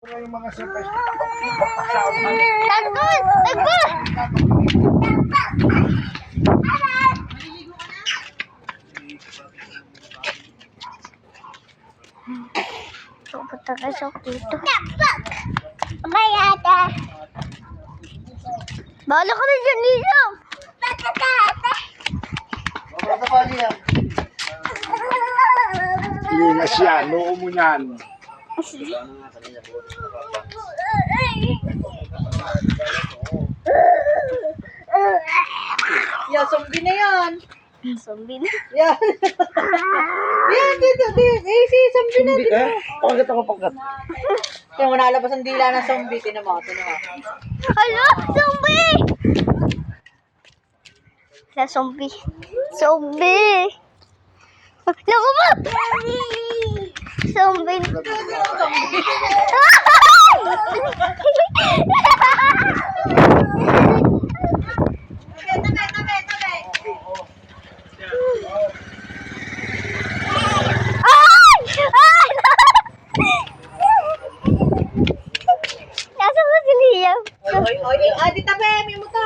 Yung mga surprise. Tanggol! Tanggol! Pupunta ka sa dito. Mayata! Bahala ka na dyan, Lilo! Mga pali yan. Linas yan, noo mo yan. Yeah, zombie na yan. Zombie na. Yeah. Yan, dito. Si zombie na. Hindi eh. Pagkat ako pagkat. Kaya mo nalabas ang dila ng zombie. Tinan mo. Hala! Zombie! Hala, zombie. Zombie! Naku mo! Zombie! Ay! Ay! Nasa mo si Liam? Oy, di tabi. May motor.